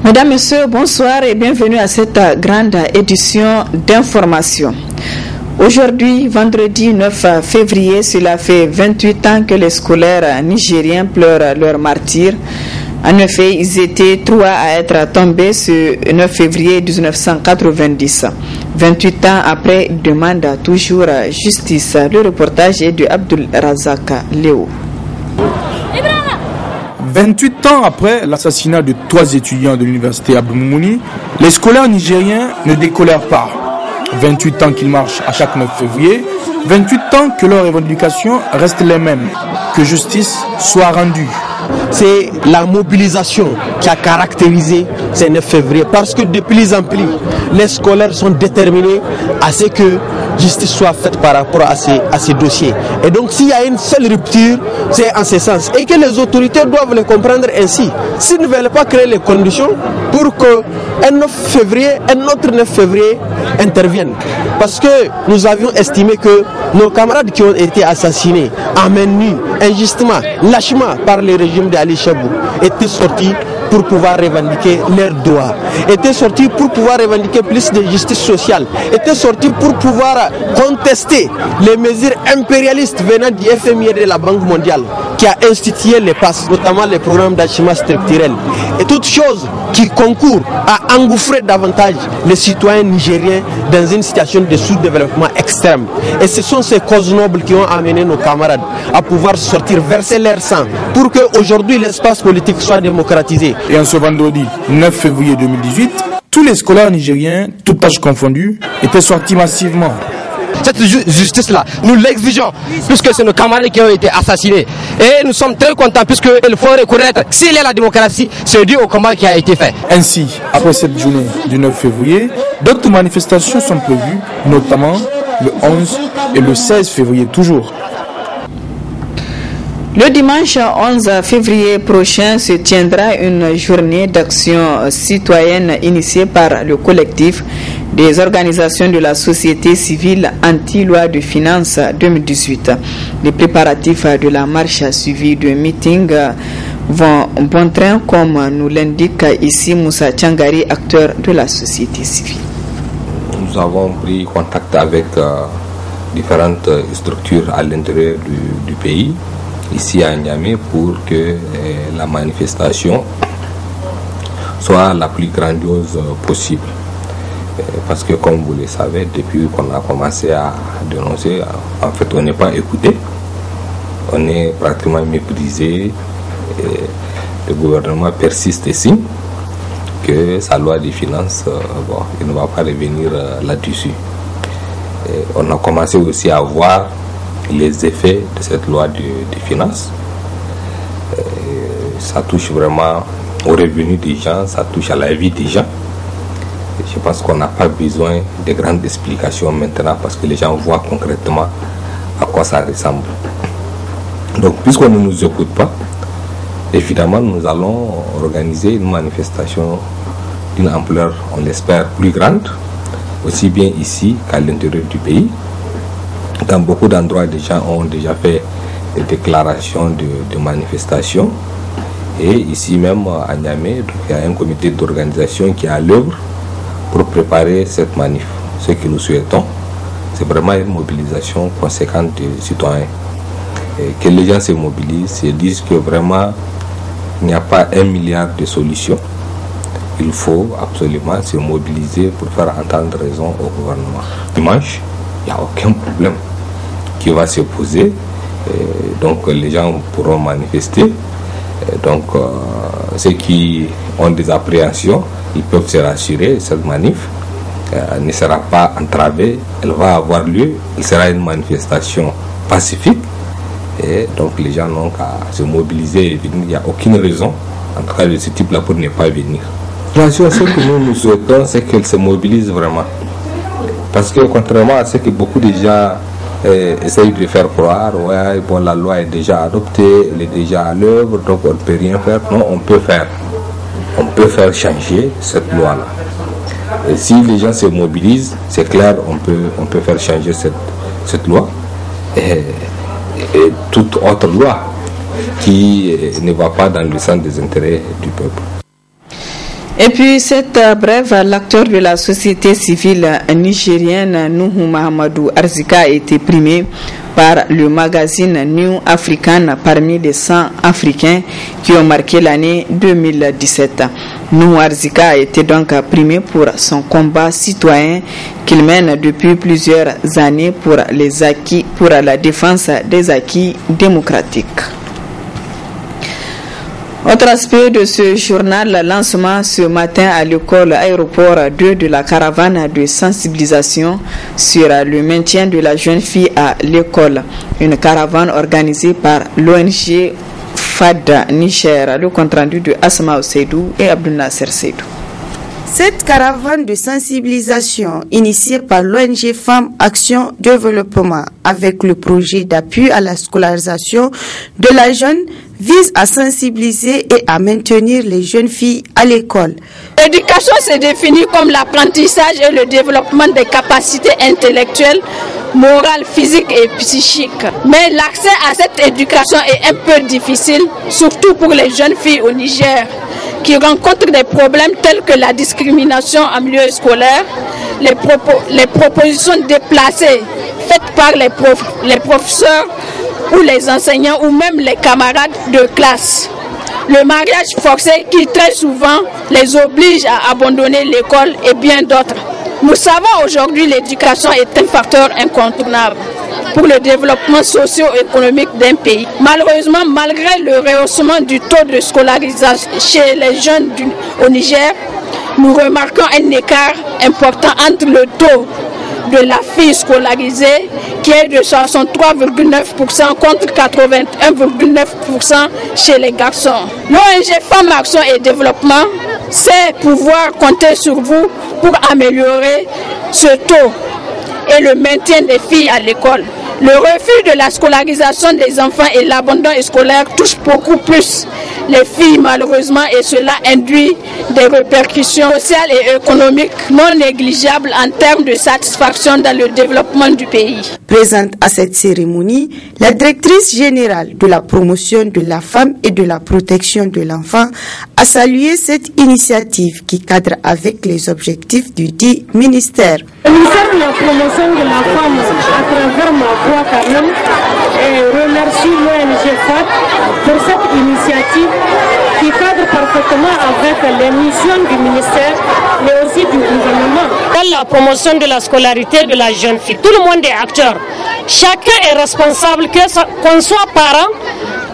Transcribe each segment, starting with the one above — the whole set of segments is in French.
Mesdames, Messieurs, bonsoir et bienvenue à cette grande édition d'information. Aujourd'hui, vendredi 9 février, cela fait 28 ans que les scolaires nigériens pleurent leur martyr. En effet, ils étaient 3 à être tombés ce 9 février 1990. 28 ans après, ils demandent toujours justice. Le reportage est de Abdul Razak Léo. 28 ans après l'assassinat de 3 étudiants de l'université Abdou Moumouni, les scolaires nigériens ne décolèrent pas. 28 ans qu'ils marchent à chaque 9 février, 28 ans que leurs revendications restent les mêmes, que justice soit rendue. C'est la mobilisation qui a caractérisé ces 9 février parce que de plus en plus, les scolaires sont déterminés à ce que justice soit faite par rapport à ces dossiers. Et donc s'il y a une seule rupture, c'est en ce sens. Et que les autorités doivent le comprendre ainsi. S'ils ne veulent pas créer les conditions pour qu'un 9 février, un autre 9 février intervienne. Parce que nous avions estimé que nos camarades qui ont été assassinés à main nue, injustement, lâchement par le régime d'Ali Chabou, étaient sortis pour pouvoir revendiquer leurs droits, étaient sortis pour pouvoir revendiquer plus de justice sociale, étaient sortis pour pouvoir contester les mesures impérialistes venant du FMI et de la Banque mondiale qui a institué les PASS, notamment les programmes d'acheminement structurel, et toutes choses qui concourent à engouffrer davantage les citoyens nigériens dans une situation de sous-développement extrême. Et ce sont ces causes nobles qui ont amené nos camarades à pouvoir sortir, verser leur sang, pour qu'aujourd'hui l'espace politique soit démocratisé. Et en ce vendredi 9 février 2018, tous les scolaires nigériens, toutes tâches confondues, étaient sortis massivement. Cette justice-là, nous l'exigeons, puisque c'est nos camarades qui ont été assassinés. Et nous sommes très contents, puisqu'il faut reconnaître, s'il y a la démocratie, c'est dû au combat qui a été fait. Ainsi, après cette journée du 9 février, d'autres manifestations sont prévues, notamment le 11 et le 16 février toujours. Le dimanche 11 février prochain se tiendra une journée d'action citoyenne initiée par le collectif des organisations de la société civile anti-loi de finances 2018. Les préparatifs de la marche suivie de meeting vont bon train, comme nous l'indique ici Moussa Tchangari, acteur de la société civile. Nous avons pris contact avec différentes structures à l'intérieur du pays, ici à Niamey, pour que la manifestation soit la plus grandiose possible. Parce que comme vous le savez, depuis qu'on a commencé à dénoncer, en fait on n'est pas écouté, on est pratiquement méprisé. Le gouvernement persiste ici que sa loi des finances, il ne va pas revenir là-dessus. On a commencé aussi à voir les effets de cette loi des finances. Ça touche vraiment aux revenus des gens, ça touche à la vie des gens. Je pense qu'on n'a pas besoin de grandes explications maintenant parce que les gens voient concrètement à quoi ça ressemble. Donc, puisqu'on ne nous écoute pas, évidemment, nous allons organiser une manifestation d'une ampleur, on l'espère, plus grande, aussi bien ici qu'à l'intérieur du pays. Dans beaucoup d'endroits, des gens ont déjà fait des déclarations de manifestation. Et ici même à Niamey, il y a un comité d'organisation qui est à l'œuvre pour préparer cette manif. Ce que nous souhaitons, c'est vraiment une mobilisation conséquente des citoyens. Et que les gens se mobilisent et disent que vraiment, il n'y a pas 1 milliard de solutions. Il faut absolument se mobiliser pour faire entendre raison au gouvernement. Dimanche, il n'y a aucun problème qui va se poser. Et donc les gens pourront manifester. Et donc ceux qui ont des appréhensions, ils peuvent se rassurer. Cette manif ne sera pas entravée, elle va avoir lieu. Elle sera une manifestation pacifique. Et donc les gens n'ont qu'à se mobiliser et venir. Il n'y a aucune raison, en tout cas de ce type-là, pour ne pas venir. Ce que nous souhaitons, c'est qu'elle se mobilise vraiment. Parce que contrairement à ce que beaucoup de gens essayent de faire croire, ouais, bon, la loi est déjà adoptée, elle est déjà à l'œuvre, donc on ne peut rien faire. Non, on peut faire. On peut faire changer cette loi-là. Et si les gens se mobilisent, c'est clair, on peut faire changer cette loi. Et toute autre loi qui ne va pas dans le sens des intérêts du peuple. Et puis cette brève, l'acteur de la société civile nigérienne Nuhu Mahamadou Arzika a été primé par le magazine New African parmi les 100 Africains qui ont marqué l'année 2017. Nuhu Arzika a été donc primé pour son combat citoyen qu'il mène depuis plusieurs années pour la défense des acquis démocratiques. Autre aspect de ce journal, lancement ce matin à l'école aéroport 2 de la caravane de sensibilisation sur le maintien de la jeune fille à l'école. Une caravane organisée par l'ONG FAD Niger. Le compte rendu de Asma Seydou et Abdou Nasser Seydou. Cette caravane de sensibilisation initiée par l'ONG Femmes Action Développement avec le projet d'appui à la scolarisation de la jeune vise à sensibiliser et à maintenir les jeunes filles à l'école. L'éducation se définit comme l'apprentissage et le développement des capacités intellectuelles, morales, physiques et psychiques. Mais l'accès à cette éducation est un peu difficile, surtout pour les jeunes filles au Niger, qui rencontrent des problèmes tels que la discrimination en milieu scolaire, les propositions déplacées faites par les professeurs ou les enseignants ou même les camarades de classe. Le mariage forcé qui très souvent les oblige à abandonner l'école et bien d'autres. Nous savons aujourd'hui l'éducation est un facteur incontournable pour le développement socio-économique d'un pays. Malheureusement, malgré le rehaussement du taux de scolarisation chez les jeunes au Niger, nous remarquons un écart important entre le taux de la fille scolarisée qui est de 63,9% contre 81,9% chez les garçons. L'ONG Femmes Action et Développement sait pouvoir compter sur vous pour améliorer ce taux et le maintien des filles à l'école. Le refus de la scolarisation des enfants et l'abandon scolaire touchent beaucoup plus les filles malheureusement et cela induit des répercussions sociales et économiques non négligeables en termes de satisfaction dans le développement du pays. Présente à cette cérémonie, la directrice générale de la promotion de la femme et de la protection de l'enfant a salué cette initiative qui cadre avec les objectifs du dit ministère. Le ministère de la promotion de la femme, à travers ma voix quand même, remercie l'ONG FAD pour cette initiative qui cadre parfaitement avec les missions du ministère, mais aussi du gouvernement. Dans la promotion de la scolarité de la jeune fille, tout le monde est acteur. Chacun est responsable, qu'on soit parent,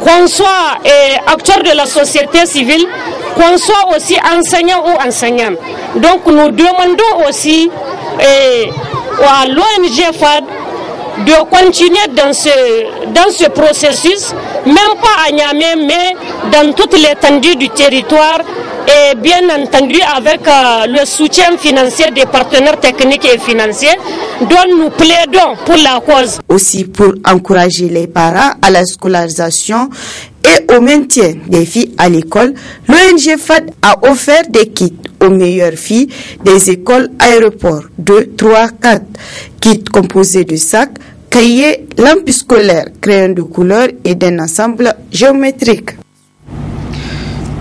qu'on soit acteur de la société civile, qu'on soit aussi enseignant ou enseignante. Donc nous demandons aussi à l'ONG FAD de continuer dans ce processus, même pas à Niamey, mais dans toute l'étendue du territoire et bien entendu avec le soutien financier des partenaires techniques et financiers dont nous plaidons pour la cause. Aussi pour encourager les parents à la scolarisation et au maintien des filles à l'école, l'ONG FAD a offert des kits aux meilleures filles des écoles aéroports 2, 3, 4. Kits composés de sacs, cahiers, lampes scolaires, crayons de couleur et d'un ensemble géométrique.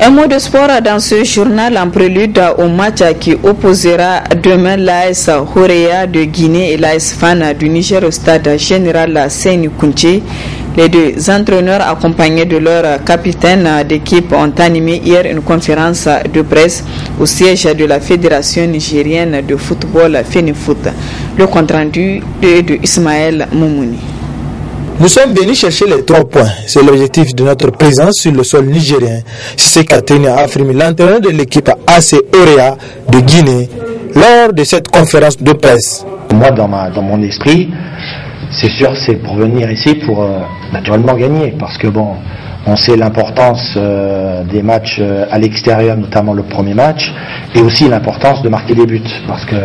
Un mot de sport dans ce journal en prélude au match qui opposera demain l'AS Horea de Guinée et l'AS Fan du Niger au stade général Seyni Kounché. Les deux entraîneurs accompagnés de leur capitaine d'équipe ont animé hier une conférence de presse au siège de la Fédération nigérienne de football FENIFOOT. Le compte rendu de Ismaël Moumouni. Nous sommes venus chercher les 3 points. C'est l'objectif de notre présence sur le sol nigérien. C'est ce qu'a tenu à affirmer l'entraîneur de l'équipe AC Horea de Guinée lors de cette conférence de presse. Moi, dans mon esprit, c'est sûr, c'est pour venir ici pour naturellement gagner. Parce que bon, on sait l'importance des matchs à l'extérieur, notamment le premier match, et aussi l'importance de marquer des buts. Parce que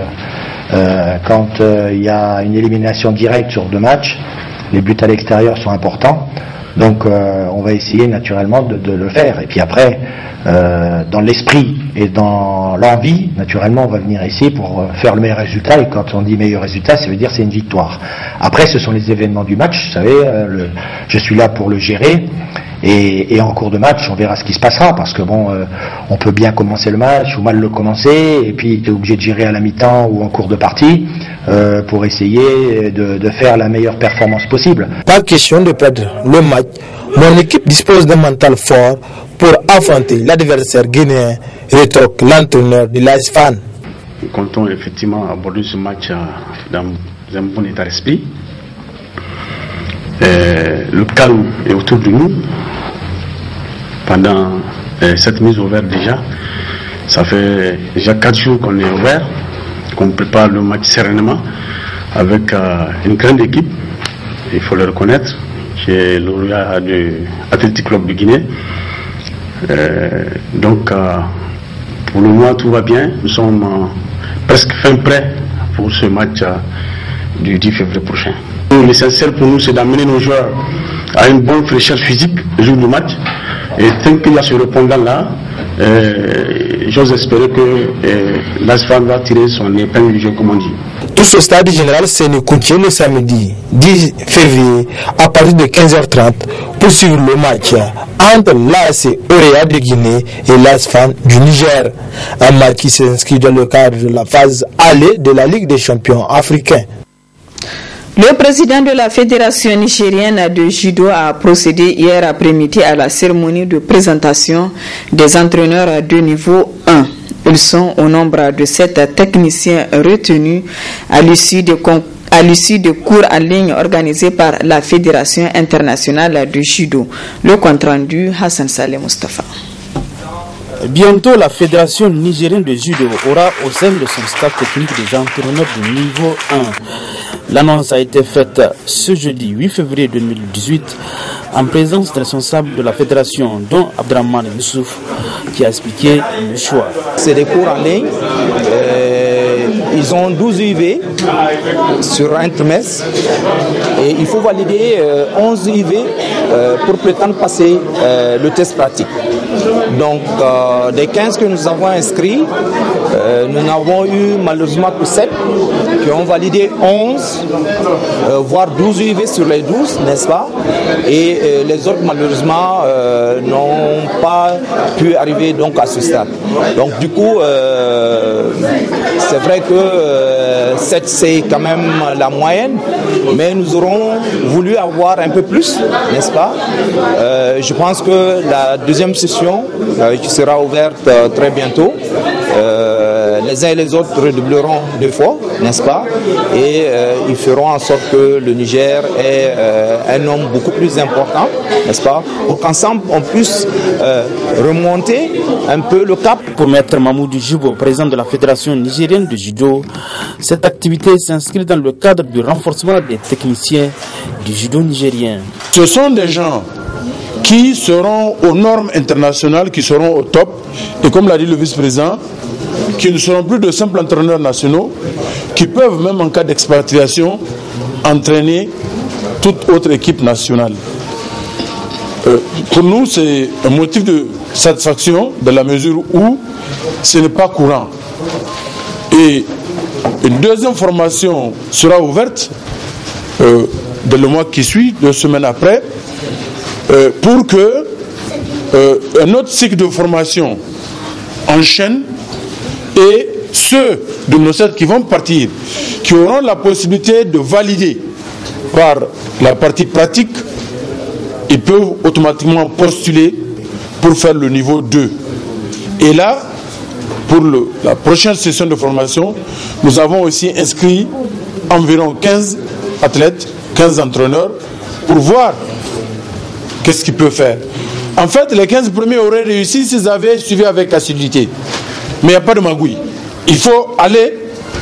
quand il y a une élimination directe sur 2 matchs, les buts à l'extérieur sont importants, donc on va essayer naturellement de le faire. Et puis après, dans l'esprit et dans l'envie, naturellement, on va venir ici pour faire le meilleur résultat. Et quand on dit meilleur résultat, ça veut dire c'est une victoire. Après, ce sont les événements du match, vous savez, je suis là pour le gérer. Et en cours de match, on verra ce qui se passera, parce que bon, on peut bien commencer le match ou mal le commencer, et puis tu es obligé de gérer à la mi-temps ou en cours de partie pour essayer de faire la meilleure performance possible. Pas question de perdre le match. Mon équipe dispose d'un mental fort pour affronter l'adversaire guinéen, rétorque l'entraîneur de l'AS Fan. Nous comptons effectivement aborder ce match dans un bon état d'esprit. Le calme est autour de nous. Pendant cette mise au vert déjà, ça fait déjà 4 jours qu'on est ouvert, qu'on prépare le match sereinement avec une grande équipe, il faut le reconnaître, qui est le lauréat de l'Athletic Club de Guinée. Donc pour le moment tout va bien, nous sommes presque fin prêts pour ce match du 10 février prochain. L'essentiel pour nous, c'est d'amener nos joueurs à une bonne fraîcheur physique le jour du match. Et tant qu'il y a ce répondant-là, j'ose espérer que l'ASFAN va tirer son épingle du jeu, comme on dit. Tous au stade général Séné-Koutié le samedi 10 février à partir de 15h30 pour suivre le match entre l'AS Orea de Guinée et l'ASFAN du Niger. Un match qui s'inscrit dans le cadre de la phase allée de la Ligue des champions africains. Le président de la Fédération nigérienne de judo a procédé hier après-midi à la cérémonie de présentation des entraîneurs de niveau 1. Ils sont au nombre de 7 techniciens retenus à l'issue de cours en ligne organisés par la Fédération internationale de judo. Le compte-rendu, Hassan Saleh Mustafa. Bientôt, la Fédération nigérienne de judo aura au sein de son staff technique des entraîneurs de niveau 1. L'annonce a été faite ce jeudi 8 février 2018 en présence des responsables de la fédération, dont Abdraman Youssouf, qui a expliqué le choix. C'est des cours en ligne. Ils ont 12 UV sur un trimestre et il faut valider 11 UV pour prétendre passer le test pratique. Donc, des 15 que nous avons inscrits, nous n'avons eu malheureusement que 7 qui ont validé 11, voire 12 UV sur les 12, n'est-ce pas? Et les autres, malheureusement, n'ont pas pu arriver donc à ce stade. Donc, du coup, c'est vrai que 7 c'est quand même la moyenne, mais nous aurons voulu avoir un peu plus, n'est-ce pas? Je pense que la deuxième session qui sera ouverte très bientôt, les uns et les autres redoubleront d'efforts, n'est-ce pas? Et ils feront en sorte que le Niger ait un nombre beaucoup plus important, n'est-ce pas? Pour qu'ensemble on puisse remonter un peu le cap. Pour Maître Mamoudou Djibo, président de la Fédération nigérienne de judo, cette activité s'inscrit dans le cadre du renforcement des techniciens du judo nigérien. Ce sont des gens qui seront aux normes internationales, qui seront au top, et comme l'a dit le vice-président, qui ne seront plus de simples entraîneurs nationaux, qui peuvent même en cas d'expatriation entraîner toute autre équipe nationale. Pour nous, c'est un motif de satisfaction dans la mesure où ce n'est pas courant. Et une deuxième formation sera ouverte dans le mois qui suit, 2 semaines après, pour que un autre cycle de formation enchaîne et ceux de nos 7 qui vont partir, qui auront la possibilité de valider par la partie pratique, ils peuvent automatiquement postuler pour faire le niveau 2. Et là, pour la prochaine session de formation, nous avons aussi inscrit environ 15 athlètes, 15 entraîneurs, pour voir qu'est-ce qu'ils peuvent faire. En fait, les 15 premiers auraient réussi s'ils avaient suivi avec assiduité. Mais il n'y a pas de magouille. Il faut aller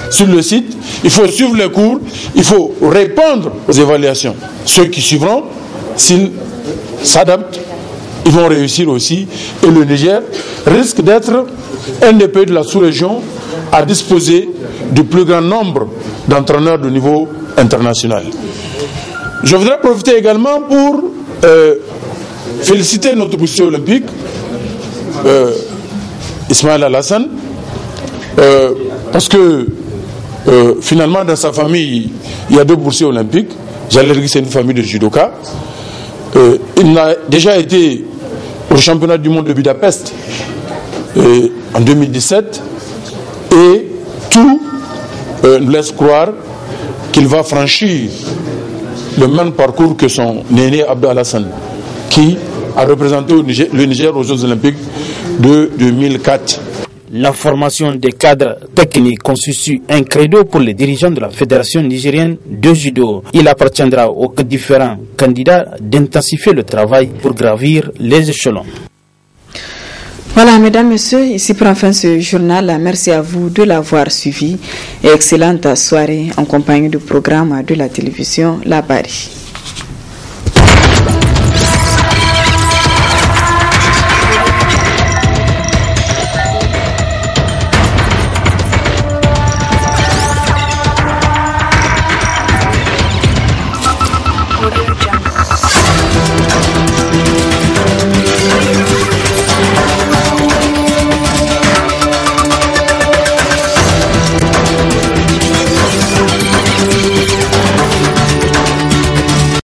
sur le site, il faut suivre les cours, il faut répondre aux évaluations. Ceux qui suivront, s'ils s'adaptent, ils vont réussir aussi. Et le Niger risque d'être un des pays de la sous-région à disposer du plus grand nombre d'entraîneurs de niveau international. Je voudrais profiter également pour féliciter notre boursier olympique, Ismaël Alassane, parce que finalement dans sa famille il y a 2 boursiers olympiques. J'allais dire que c'est une famille de judokas. Il a déjà été au championnat du monde de Budapest en 2017 et tout nous laisse croire qu'il va franchir le même parcours que son aîné Abdou Alassane, qui a représenté le Niger aux Jeux Olympiques de 2004. La formation des cadres techniques constitue un credo pour les dirigeants de la Fédération nigérienne de judo. Il appartiendra aux différents candidats d'intensifier le travail pour gravir les échelons. Voilà, mesdames, messieurs, ici prend fin ce journal. Merci à vous de l'avoir suivi et excellente soirée en compagnie du programme de la télévision La Paris.